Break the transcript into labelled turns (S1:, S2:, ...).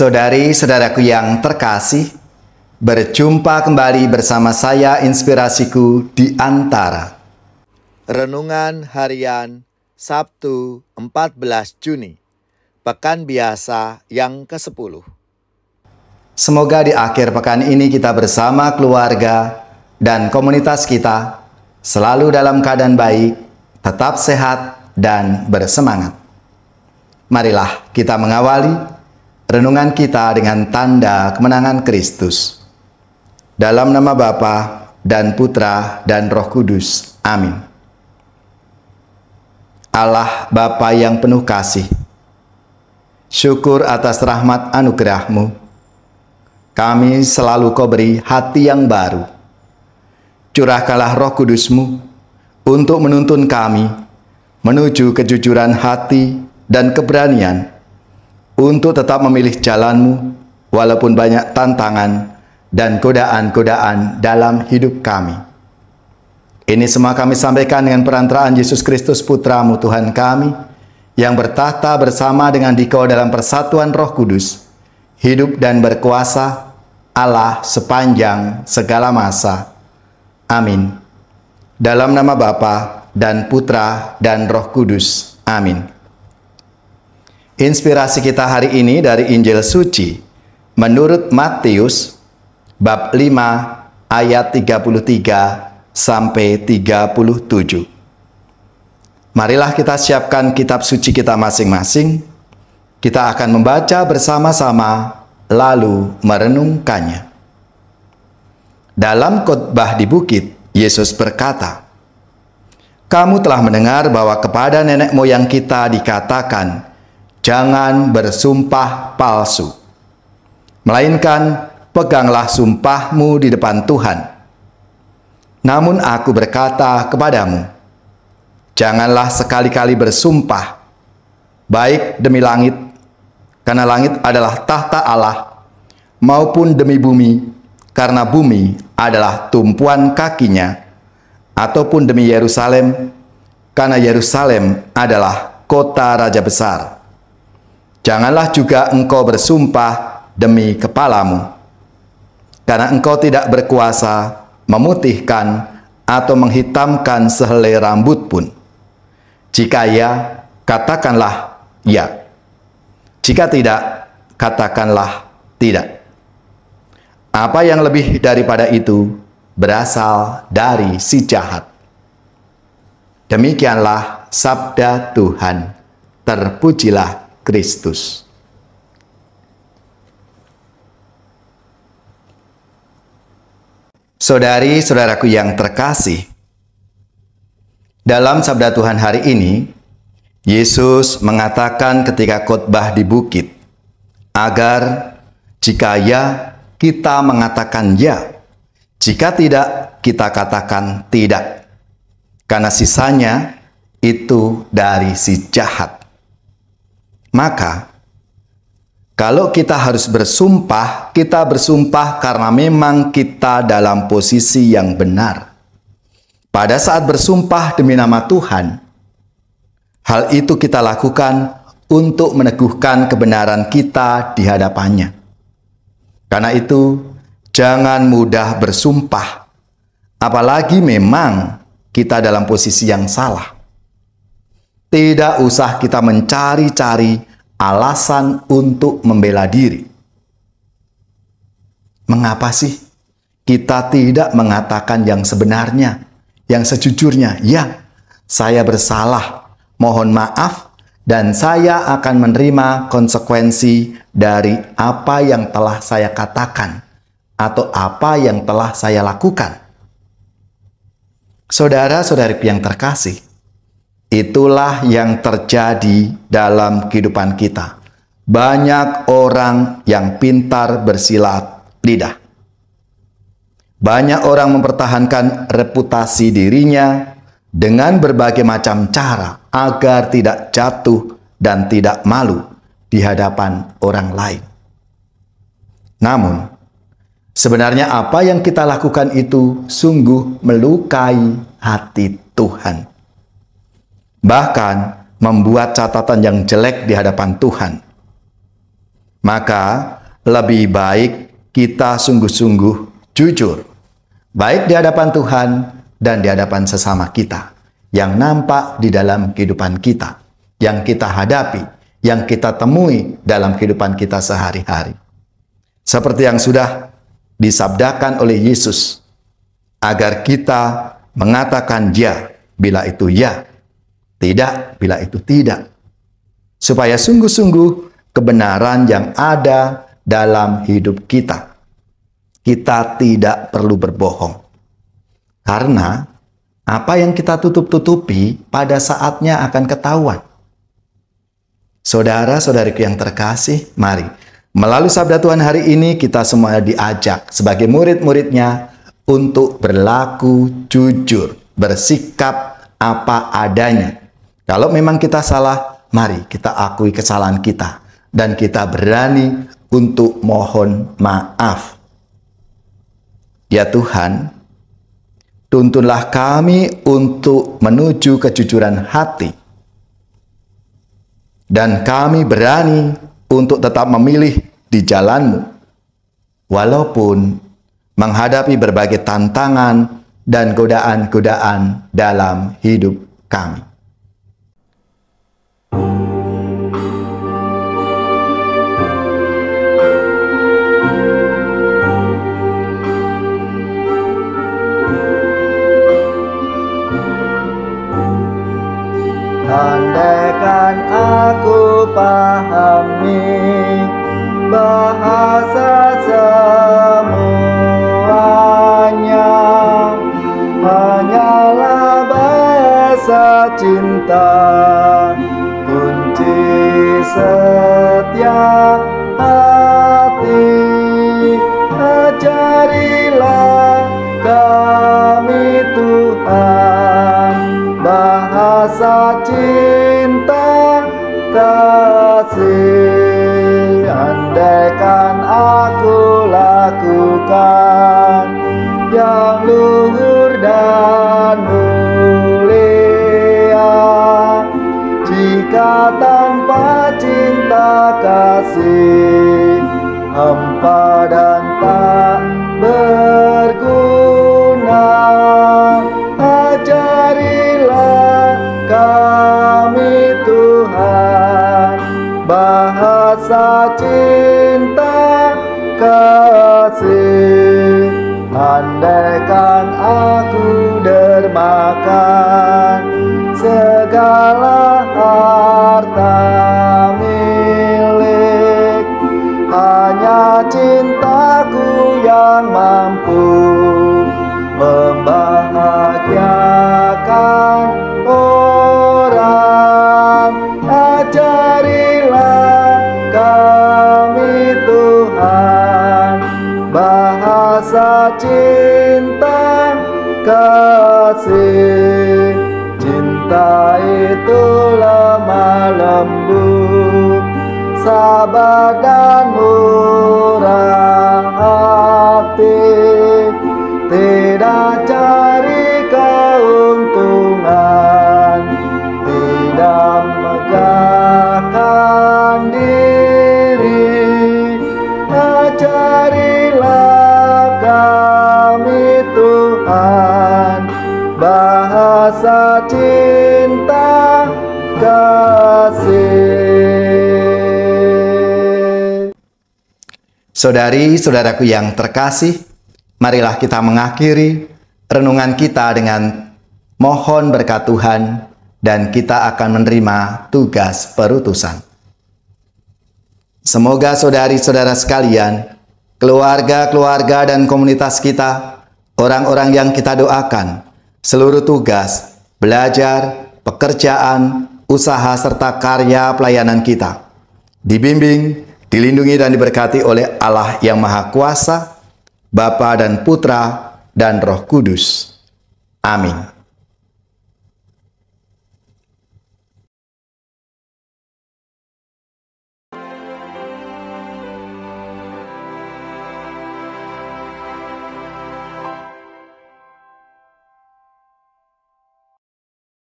S1: Saudari-saudaraku yang terkasih, berjumpa kembali bersama saya Inspirasiku di Antara. Renungan Harian Sabtu 14 Juni, Pekan Biasa yang ke-10. Semoga di akhir pekan ini kita bersama keluarga dan komunitas kita selalu dalam keadaan baik, tetap sehat dan bersemangat. Marilah kita mengawali renungan kita dengan tanda kemenangan Kristus. Dalam nama Bapa dan Putra dan Roh Kudus. Amin. Allah Bapa yang penuh kasih, syukur atas rahmat anugerah-Mu. Kami selalu Kau beri hati yang baru. Curahkanlah Roh Kudus-Mu untuk menuntun kami menuju kejujuran hati dan keberanian untuk tetap memilih jalan-Mu walaupun banyak tantangan dan godaan-godaan dalam hidup kami. Ini semua kami sampaikan dengan perantaraan Yesus Kristus Putra-Mu Tuhan kami, yang bertahta bersama dengan Dikau dalam persatuan Roh Kudus, hidup dan berkuasa Allah sepanjang segala masa. Amin. Dalam nama Bapa dan Putra dan Roh Kudus. Amin. Inspirasi kita hari ini dari Injil Suci menurut Matius bab 5 ayat 33 sampai 37. Marilah kita siapkan kitab suci kita masing-masing. Kita akan membaca bersama-sama lalu merenungkannya. Dalam khotbah di bukit, Yesus berkata, "Kamu telah mendengar bahwa kepada nenek moyang kita dikatakan, jangan bersumpah palsu, melainkan peganglah sumpahmu di depan Tuhan. Namun aku berkata kepadamu, janganlah sekali-kali bersumpah, baik demi langit, karena langit adalah tahta Allah, maupun demi bumi, karena bumi adalah tumpuan kakinya, ataupun demi Yerusalem, karena Yerusalem adalah kota raja besar. Janganlah juga engkau bersumpah demi kepalamu, karena engkau tidak berkuasa memutihkan atau menghitamkan sehelai rambut pun. Jika ya, katakanlah ya. Jika tidak, katakanlah tidak. Apa yang lebih daripada itu berasal dari si jahat." Demikianlah sabda Tuhan. Terpujilah Kristus. Saudari-saudaraku yang terkasih, dalam sabda Tuhan hari ini, Yesus mengatakan ketika khotbah di bukit, agar jika ya, kita mengatakan ya, jika tidak, kita katakan tidak, karena sisanya itu dari si jahat. Maka, kalau kita harus bersumpah, kita bersumpah karena memang kita dalam posisi yang benar. Pada saat bersumpah demi nama Tuhan, hal itu kita lakukan untuk meneguhkan kebenaran kita di hadapannya. Karena itu, jangan mudah bersumpah, apalagi memang kita dalam posisi yang salah. Tidak usah kita mencari-cari alasan untuk membela diri. Mengapa sih kita tidak mengatakan yang sebenarnya, yang sejujurnya? Ya, saya bersalah, mohon maaf, dan saya akan menerima konsekuensi dari apa yang telah saya katakan atau apa yang telah saya lakukan. Saudara-saudari yang terkasih, itulah yang terjadi dalam kehidupan kita. Banyak orang yang pintar bersilat lidah. Banyak orang mempertahankan reputasi dirinya dengan berbagai macam cara agar tidak jatuh dan tidak malu di hadapan orang lain. Namun, sebenarnya apa yang kita lakukan itu sungguh melukai hati Tuhan. Bahkan membuat catatan yang jelek di hadapan Tuhan. maka lebih baik kita sungguh-sungguh jujur, baik di hadapan Tuhan dan di hadapan sesama kita, yang nampak di dalam kehidupan kita, yang kita hadapi, yang kita temui dalam kehidupan kita sehari-hari. Seperti yang sudah disabdakan oleh Yesus, agar kita mengatakan ya bila itu ya, tidak bila itu tidak. Supaya sungguh-sungguh kebenaran yang ada dalam hidup kita. Kita tidak perlu berbohong. Karena apa yang kita tutup-tutupi pada saatnya akan ketahuan. Saudara-saudariku yang terkasih, mari melalui sabda Tuhan hari ini kita semua diajak sebagai murid-muridnya untuk berlaku jujur, bersikap apa adanya. Kalau memang kita salah, mari kita akui kesalahan kita dan kita berani untuk mohon maaf. Ya Tuhan, tuntunlah kami untuk menuju kejujuran hati. Dan kami berani untuk tetap memilih di jalan-Mu, walaupun menghadapi berbagai tantangan dan godaan-godaan dalam hidup kami.
S2: Andaikan aku pahami bahasa semuanya, hanyalah bahasa cinta, kunci setiap hati. Ajarilah kami Tuhan bahasa cinta kasih. Andaikan aku lakukan yang luhur dan mulia, jika tanpa cinta kasih hampa dan tak berguna. Ajarilah kami Tuhan bahasa cinta kasih. Andaikan aku dermakan segala harta milik, hanya cintaku yang mampu membahagiakan orang. Ajarilah kami Tuhan bahasa cinta kasih. Cinta itu lemah lembut, sabar dan murah hati, tidak cari keuntungan, tidak megahkan diri. Ajarilah kami Tuhan bahasa cinta kasih.
S1: Saudari-saudaraku yang terkasih, marilah kita mengakhiri renungan kita dengan mohon berkat Tuhan dan kita akan menerima tugas perutusan. Semoga saudari-saudara sekalian, keluarga-keluarga dan komunitas kita, orang-orang yang kita doakan, seluruh tugas, belajar, pekerjaan, usaha serta karya pelayanan kita dibimbing, dilindungi dan diberkati oleh Allah yang Maha Kuasa, Bapa dan Putra dan Roh Kudus. Amin.